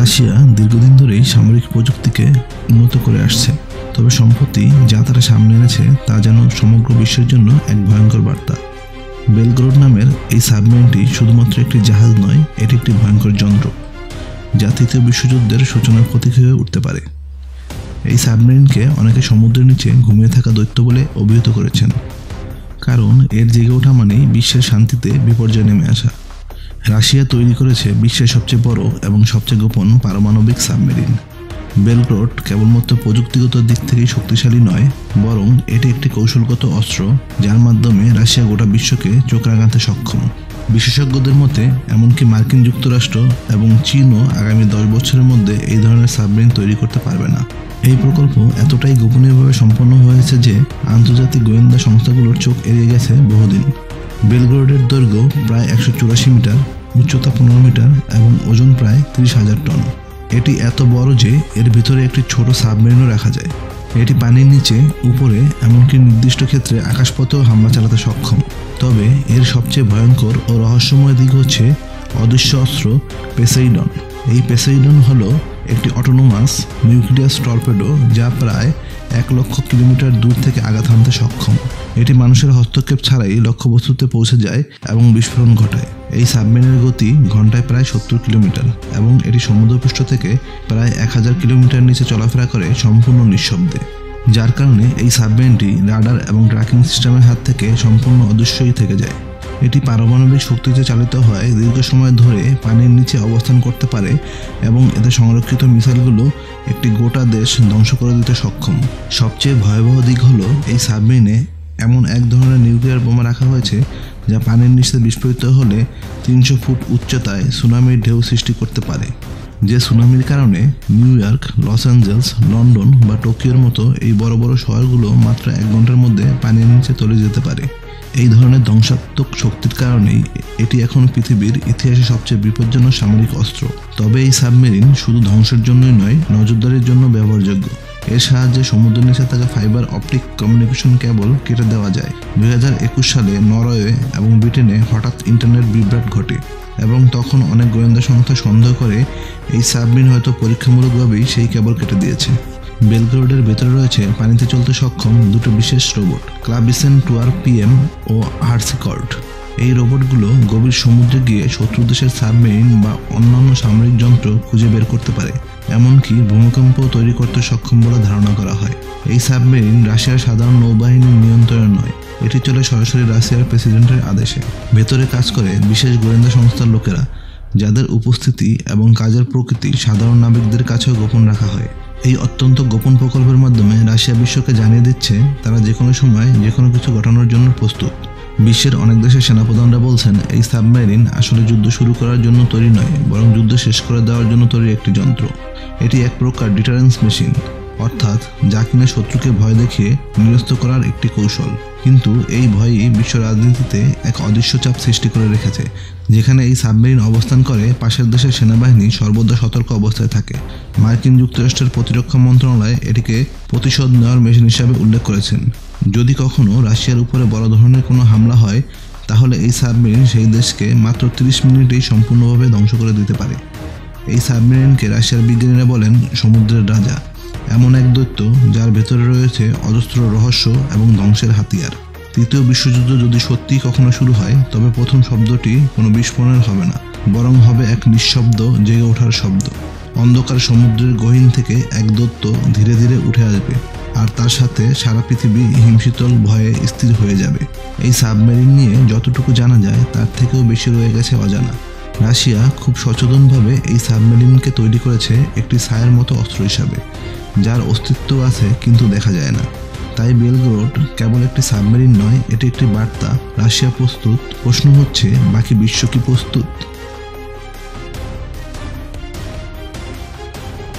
Russia দীর্ঘদিন ধরেই সামরিক প্রযুক্তিকে উন্নত করে আসছে, তবে সম্প্রতি যা তারা সামনে এনেছে তা যেন সমগ্র বিশ্বের জন্য এক ভয়ঙ্কর বার্তা। বেলগরোড নামের এই সাবমেরিনটি শুধুমাত্র একটি জাহাজ নয়, এটি একটি ভয়ঙ্কর যন্ত্র যা তৃতীয় বিশ্বযুদ্ধের সূচনার প্রতীক হয়ে উঠতে পারে। এই সাবমেরিনকে অনেকে সমুদ্রের নিচে ঘুমিয়ে থাকা দৈত্য বলে অভিহিত করেছেন, কারণ এর জেগে ওঠা মানেই বিশ্বের শান্তিতে বিপর্যয় নেমে আসা। রাশিয়া তৈরি করেছে বিশ্বের সবচেয়ে বড় এবং সবচেয়ে গোপন পারমাণবিক সাবমেরিন। বেলগরোড কেবলমাত্র প্রযুক্তিগত দিক থেকেই শক্তিশালী নয়, বরং এটি একটি কৌশলগত অস্ত্র যার মাধ্যমে রাশিয়া গোটা বিশ্বকে চোখ রাঙাতে সক্ষম। বিশেষজ্ঞদের মতে এমনকি মার্কিন যুক্তরাষ্ট্র এবং চীনও আগামী 10 বছরের মধ্যে এই ধরনের সাবমেরিন তৈরি করতে পারবে না। এই প্রকল্প এতটাই গোপনীয়ভাবে সম্পন্ন হয়েছে যে আন্তর্জাতিক গোয়েন্দা সংস্থাগুলোর চোখ এড়িয়ে গেছে বহুদিন। বেলগরোডের দৈর্ঘ্য প্রায় 184 মিটার, উচ্চতা 15 মিটার এবং ওজন প্রায় 30,000 টন। এটি এত বড় যে এর ভিতরে একটি ছোট সাবমেরিনও রাখা যায়। এটি পানির নিচে, উপরে, এমনকি নির্দিষ্ট ক্ষেত্রে আকাশপথেও হামলা চালাতে সক্ষম। তবে এর সবচেয়ে ভয়ঙ্কর ও রহস্যময় দিক হচ্ছে অদৃশ্য অস্ত্র পেসেইডন। এই পেসেইডন হলো একটি অটোনোমাস নিউক্লিয়াস টর্পেডো যা প্রায় 1,00,000 কিলোমিটার দূর থেকে আঘাত হানতে সক্ষম। এটি মানুষের হস্তক্ষেপ ছাড়াই লক্ষ্যবস্তুতে পৌঁছে যায় এবং বিস্ফোরণ ঘটায়। এই সাবমেরিনের গতি ঘন্টায় প্রায় 70 কিলোমিটার এবং এটি সমুদ্রপৃষ্ঠ থেকে প্রায় 1000 কিলোমিটার নিচে চলাফেরা করে সম্পূর্ণ নিঃশব্দে, যার কারণে এই সাবমেরিনটি রাডার এবং ট্র্যাকিং সিস্টেমের হাত থেকে সম্পূর্ণ অদৃশ্যই থেকে যায়। এটি পারমাণবিক শক্তিতে চালিত হয়, দীর্ঘ সময় ধরে পানির নিচে অবস্থান করতে পারে এবং এতে সংরক্ষিত মিসাইলগুলো একটি গোটা দেশ ধ্বংস করে দিতে সক্ষম। সবচেয়ে ভয়াবহ দিক হলো এই সাবমেরিনে এমন এক ধরনের নিউক্লিয়ার বোমা রাখা হয়েছে যা পানির নিচে বিস্ফোরিত হলে 300 ফুট উচ্চতায় সুনামির ঢেউ সৃষ্টি করতে পারে। যে সুনামির কারণে New York, Los Angeles, London বা টোকিওর মতো এই বড় বড় শহরগুলো মাত্র 1 ঘন্টার মধ্যে পানির নিচে তলিয়ে যেতে পারে। এই ধরনের ধ্বংসাত্মক শক্তির কারণেই এটি এখন পৃথিবীর ইতিহাসে সবচেয়ে বিপজ্জনক সামরিক অস্ত্র। তবে এই সাবমেরিন শুধু ধ্বংসের জন্যই নয়, নজরদারির জন্য ব্যবহারযোগ্য। এর সাহায্যে সমুদ্রের নিচে থাকা ফাইবার অপটিক কমিউনিকেশন কেবল কেটে দেওয়া যায়। 2021 সালে নরওয়ে এবং ব্রিটেনে হঠাৎ ইন্টারনেট বিভ্রাট ঘটে এবং তখন অনেক গোয়েন্দা সংস্থা সন্দেহ করে এই সাবমেরিন হয়তো পরীক্ষামূলকভাবেই সেই কেবল কেটে দিয়েছে। বেলগরোডের ভেতরে রয়েছে পানিতে চলতে সক্ষম দুটো বিশেষ রোবট, ক্লাবিসেন 2R PM ও হার্সিকর্ট। এই রোবটগুলো গভীর সমুদ্রে গিয়ে শত্রু দেশের সাবমেরিন বা অন্যান্য সামরিক যন্ত্র খুঁজে বের করতে পারে, এমনকি ভূমিকম্প তৈরি করতে সক্ষম বলে ধারণা করা হয়। এই সাবমেরিন রাশিয়ার সাধারণ নৌবাহিনীর নিয়ন্ত্রণে নয়, এটি চলে সরাসরি রাশিয়ার প্রেসিডেন্টের আদেশে। ভেতরে কাজ করে বিশেষ গোয়েন্দা সংস্থার লোকেরা, যাদের উপস্থিতি এবং কাজের প্রকৃতি সাধারণ নাবিকদের কাছেও গোপন রাখা হয়। এই অত্যন্ত গোপন প্রকল্পের মাধ্যমে রাশিয়া বিশ্বকে জানিয়ে দিচ্ছে তারা যে কোনো সময় যে কোনো কিছু ঘটানোর জন্য প্রস্তুত। বিশ্বের অনেক দেশের সেনাপ্রধানরা বলছেন এই সাবমেরিন আসলে যুদ্ধ শুরু করার জন্য তৈরি নয়, বরং যুদ্ধ শেষ করে দেওয়ার জন্য তৈরি একটি যন্ত্র। এটি এক প্রকার ডিটারেন্স মেশিন, অর্থাৎ যা কিনা শত্রুকে ভয় দেখিয়ে নিরস্ত করার একটি কৌশল। কিন্তু এই ভয়ই বিশ্ব রাজনীতিতে এক অদৃশ্য চাপ সৃষ্টি করে রেখেছে। যেখানে এই সাবমেরিন অবস্থান করে, পাশের দেশের সেনাবাহিনী সর্বদা সতর্ক অবস্থায় থাকে। মার্কিন যুক্তরাষ্ট্রের প্রতিরক্ষা মন্ত্রণালয় এটিকে প্রতিশোধ নেওয়ার মেশিন হিসাবে উল্লেখ করেছেন। যদি কখনো রাশিয়ার উপরে বড় ধরনের কোনো হামলা হয়, তাহলে এই সাবমেরিন সেই দেশকে মাত্র 30 মিনিটেই সম্পূর্ণভাবে ধ্বংস করে দিতে পারে। এই সাবমেরিনকে রাশিয়ার বিজ্ঞানীরা বলেন সমুদ্রের রাজা, এমন এক দৈত্য যার ভেতরে রয়েছে অজস্র রহস্য এবং ধ্বংসের হাতিয়ার। তৃতীয় বিশ্বযুদ্ধ যদি সত্যিই কখনো শুরু হয়, তবে প্রথম শব্দটি কোনো বিস্ফোরণের হবে না, বরং হবে এক নিঃশব্দ জেগে ওঠার শব্দ। অন্ধকার সমুদ্রের গহীন থেকে এক দৈত্য ধীরে ধীরে উঠে আসবে, আর তার সাথে সারা পৃথিবী হিমশীতল ভয়ে স্থির হয়ে যাবে। এই সাবমেরিন নিয়ে যতটুকু জানা যায় তার থেকেও বেশি রয়ে গেছে অজানা। রাশিয়া খুব সচেতনভাবে এই সাবমেরিনকে তৈরি করেছে একটি ছায়ার মতো অস্ত্র হিসাবে, যার অস্তিত্ব আছে কিন্তু দেখা যায় না। তাই বেলগরোড কেবল একটি সাবমেরিন নয়, এটি একটি বার্তা। রাশিয়া প্রস্তুত, প্রশ্ন হচ্ছে বাকি বিশ্ব কি প্রস্তুত?